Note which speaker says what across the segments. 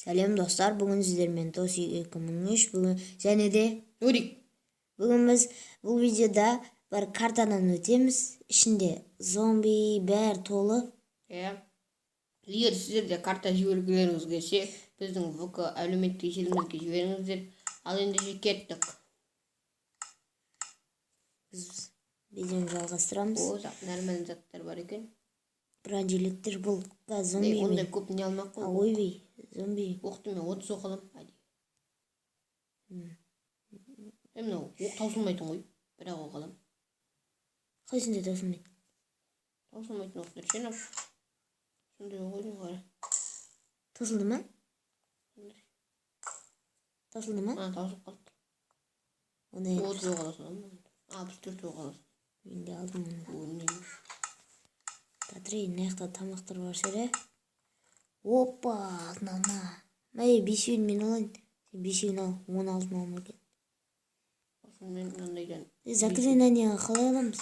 Speaker 1: Сәлем достар, бүгін сіздермен Тоси 2003 бүгін және де
Speaker 2: Нурик.
Speaker 1: бүгін біз бұл видеода бір картадан өтеміз. Ішінде зомби бәр толы.
Speaker 2: Егер сіздерде карта жібергілеріңіз келсе, біздің ВК әлеуметтік желімізге жіберіңіздер. Ал енді кеттік.
Speaker 1: Біз видеоны жалғастырамыз.
Speaker 2: О, нормальный заттар бар екен.
Speaker 1: Бранжиліктер бұл зомби.
Speaker 2: Ондай көп не алмақ қой.
Speaker 1: Ойбей, зомби.
Speaker 2: Оқты мен 30 оқылым. Мынау оқ таусылмайтын ғой. Бірақ оқылым.
Speaker 1: Қайсында таусылмайды?
Speaker 2: Таусылмайтын оқтар жинап. Сондай оқылым ғой.
Speaker 1: Таусылды ма? Таусылды ма?
Speaker 2: Таусылып қалды.
Speaker 1: 30
Speaker 2: оқыласың. 64 оқыласың.
Speaker 1: Мен де алдым оны. Татрей, наяқта тамақтар бар шере. Опа, алтын алма. Мәй, 5-ін мен алайын. Сен 5-ін ал, 10 алтын алма кен.
Speaker 2: Мен мынандайдан.
Speaker 1: Заклинаниеға қалай аламыз?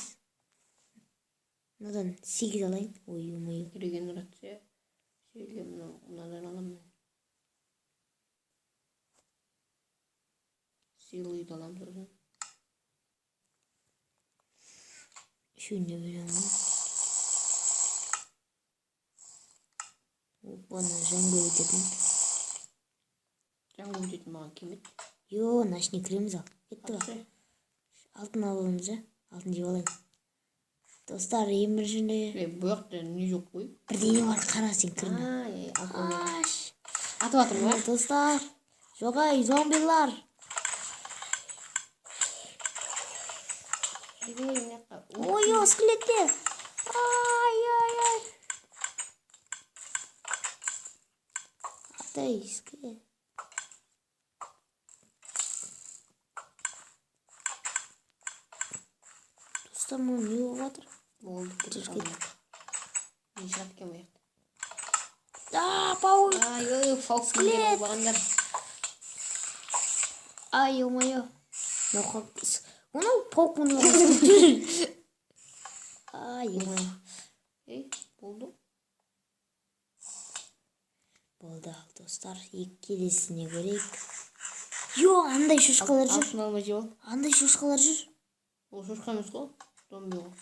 Speaker 1: Мынадан 8 алайын. Ой.
Speaker 2: Регенерация. Сөйле мынадан аламын. Силыйды аламын сосын.
Speaker 1: Үшінде беремін. Опаны жаңғы өтетін.
Speaker 2: Жаңғы өтетін маған кемет.
Speaker 1: Йо, ночник кіреміз ал. Кетті ба? Алтын аламыз ja. Алтын жеп алайын. Достар, ең біріншінде
Speaker 2: Бұл жақта не жоқ қой.
Speaker 1: бірдеңе бар, қара сен кірме.
Speaker 2: Атып атыр ма?
Speaker 1: Достар, жоғай, зомбилар. Ой, скелеттер. Ай. Атай, скелет. Достар, мұны не болып жатыр?
Speaker 2: Болды,
Speaker 1: Жүрген.
Speaker 2: Не шығады екен бұл жақта?
Speaker 1: Паук.
Speaker 2: Паук
Speaker 1: Скелет.
Speaker 2: болғандар.
Speaker 1: Ай, ё-моё. Оны паук мұны Ай, ё-моё.
Speaker 2: Болды.
Speaker 1: Болды, достар. Келесіне көрейік. Йо, андай шошқалар жүр.
Speaker 2: Алтын алма жеп ал.
Speaker 1: Андай шошқалар жүр.
Speaker 2: Ол шошқа емес қой. Зомби ғой.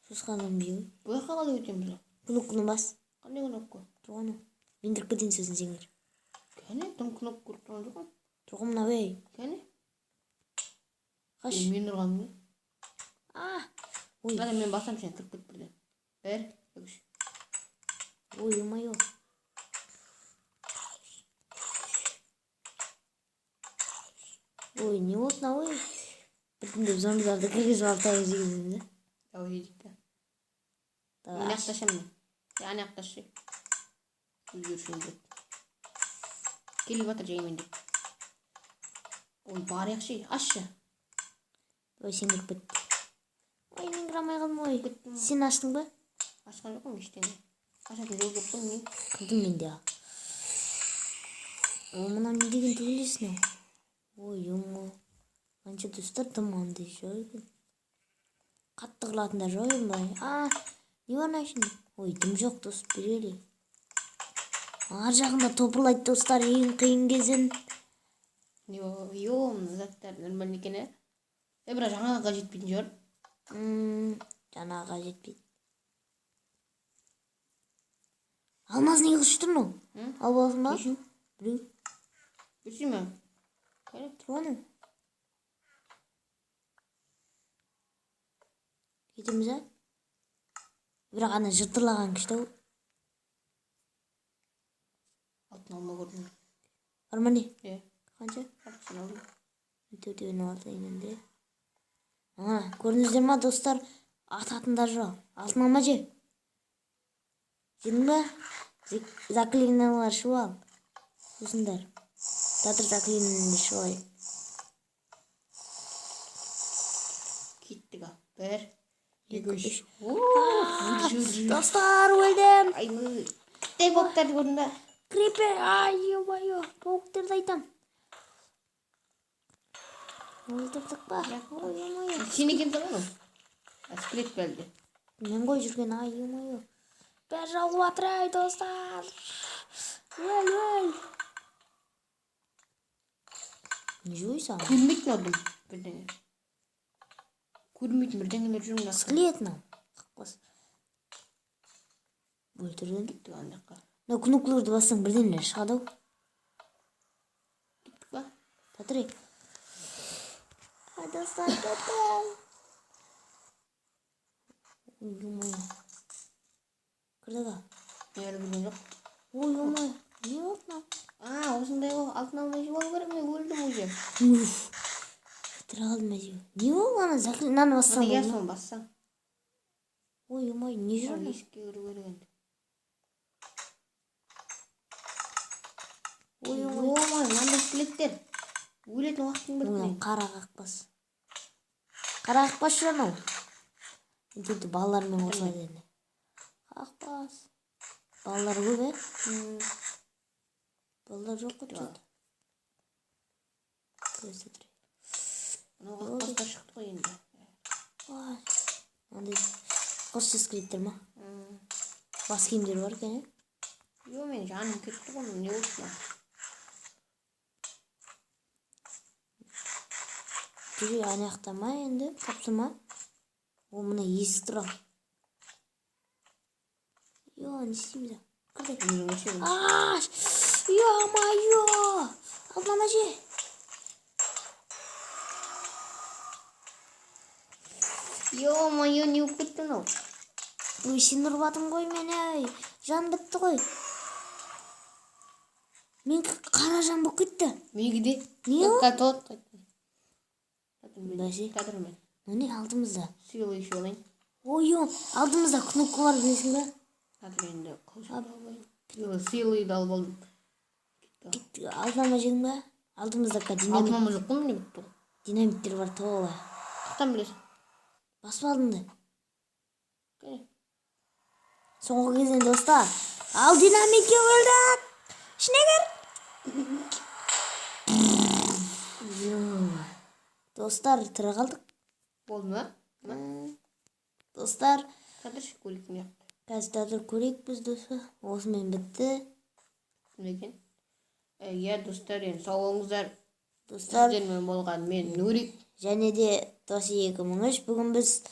Speaker 1: Шошқа зомби ғой.
Speaker 2: Бұл жаққа қалай өтеміз ол?
Speaker 1: Кнопканы бас.
Speaker 2: Қандай кнопка?
Speaker 1: Тұрғаны. Мендіріп кетейін сөзін сеңдер.
Speaker 2: Кәне, тым кнопка көріп тұрған жоқ.
Speaker 1: Тұрғым мына бей.
Speaker 2: Кәне?
Speaker 1: Қаш.
Speaker 2: Мен ұрғаным не?
Speaker 1: Ой.
Speaker 2: Мен басам сен кіріп кет бірден. Бір, үш.
Speaker 1: Ой, ё-моё. Ой, не болды мына ой. Біртіндеп зомбиларды кіргізіп алып тағы жегіземін да.
Speaker 2: Дау жедік та. Мен ақташамын. Яғни ақташы. Өзгершін деп. Келіп батыр жаймен деп. Ой, бар яқшы. Ашшы.
Speaker 1: Ой, сен кіріп кет. Ой, мен кіре алмай қалдым ой. Сен аштың ба?
Speaker 2: Ашқан жоқпын ештеңе. Ашатын жол жоқ қой мен.
Speaker 1: Кірдім мен де. О, мына не деген төбелесін ау. Ой, ё-мо. Қанша достар тыманды жау екен. Қатты қылатындар жау екен былай. Не бар мына ішінде? Ой, дым жоқ дос, берелі. Ар жағында топырлайды достар, ең қиын кезін.
Speaker 2: Йо, мына заттар нормально екен, ә? Бірақ жаңағыға жетпейтін шығар.
Speaker 1: Жаңағыға жетпейді. Алмаз не қылып тұрмын ол? Ал болсын ба? Біреу.
Speaker 2: Берсей ме? Кәне?
Speaker 1: Тұрғаны. Кетеміз ә? Бірақ ана жыртылаған күшті ау.
Speaker 2: Алтын алма көрдім.
Speaker 1: Бар ма не?
Speaker 2: Қанша?
Speaker 1: Қанша? Төртеуін алтын енді. Көрдіңіздер ма достар? Ататындар жоқ. Алтын алма же. Жедің ба? Заклиналар шу ал. Осындар. Татыр заклиналар шу ал.
Speaker 2: Кеттік ал. Бір. Екі, үш.
Speaker 1: Достар, өлдім.
Speaker 2: Ай, қытай пауктарды көрдің ба?
Speaker 1: Крипер, ай-ё-байо, пауктарды айтам. Өлдірдік ба? Ой-ой-ой.
Speaker 2: Сен екен тұрған ол? Скелет бәлді.
Speaker 1: Мен ғой жүрген, ай-ё-байо. Бәр жауып атыр ай, достар. Өл. Не жойсаң?
Speaker 2: Көрмейтін одым бірдеңе. Көрмейтін бірдеңелер жүрмін жақсы.
Speaker 1: Скелетнің. Қақпас. Өлтірген.
Speaker 2: Кеттік андаққа.
Speaker 1: Мына кнопкаларды бассаң бірдеңелер шығады ау.
Speaker 2: Кеттік ба?
Speaker 1: Татырайық. Достар кеттім. Ой-ой. Кірдіға.
Speaker 2: Әлі көрген жоқ.
Speaker 1: Ой-ой. Не болды мынау?
Speaker 2: Осындай ғой. Алтын алмай жеп алу керек, мен өлдім уже.
Speaker 1: Бітіре қалдым әжеу. Не болды ана заклинаны бассаң
Speaker 2: Ана
Speaker 1: болды ма?
Speaker 2: соны бассаң.
Speaker 1: Ой-ой, не жүр ана?
Speaker 2: Есікке кіру керек енді.
Speaker 1: Ой-ой.
Speaker 2: Ой, мынандай скелеттер. Өлетін уақытың бір
Speaker 1: Мына
Speaker 2: күн.
Speaker 1: қара қақпас. Қара қақпас жүр анау. Енді балалармен қосылады енді. Қақпас. Балалар көп, Балалар жоқ қой жоқ. Көрсе тұр.
Speaker 2: Анау қақпасқа шықты ғой енді.
Speaker 1: Ой. Андай қос скелеттер ма? Бас киімдер бар екен,
Speaker 2: Йо, мен жаным кетті ғой, не болды ма?
Speaker 1: Жүре аяқтама енді, тапсырма. О, мына есік тұр ал. Йо, не істейміз? Кірдік. Ё-моё! Алдынан әже.
Speaker 2: Ё-моё, не болып кетті мынау.
Speaker 1: Ой, сен ұрып атың ғой мені. Жан бітті ғой. Мен қара жан болып кетті.
Speaker 2: Менікі де.
Speaker 1: Не ол? Бәсе.
Speaker 2: Тадырмен.
Speaker 1: Не алдымызда?
Speaker 2: Сыйлы еще олайын.
Speaker 1: Ой-ой, алдымызда кнопка бар білесің бе?
Speaker 2: Тадыр енді қылшып алайын. Сыйлыйды алып алдым.
Speaker 1: Алдынан жедің бе? Алдымызда динамит.
Speaker 2: Алтынымыз жоқ қой, міне бітті ғой.
Speaker 1: Динамиттер бар тола.
Speaker 2: Қақтан білесің?
Speaker 1: Басып алдыңды. Соңғы кезден достар. Ал динамитке өлді. Ішіне кір. Достар, тірі қалдық.
Speaker 2: Болды ма?
Speaker 1: Достар,
Speaker 2: Тадыршы көліктің яқты.
Speaker 1: қазір тәдір көрейік біз достар. Осымен бітті.
Speaker 2: Некен? Достар, енді сау болыңыздар.
Speaker 1: Достар,
Speaker 2: Сіздермен болған мен Нурик.
Speaker 1: және де Доси 2003. Бүгін біз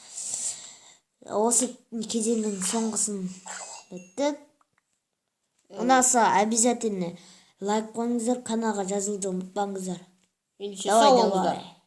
Speaker 1: осы кезеңнің соңғысын біттік. Ұнаса обязательно лайк қойыңыздар, каналға жазылуды ұмытпаңыздар.
Speaker 2: Ендеше сау болыңыздар.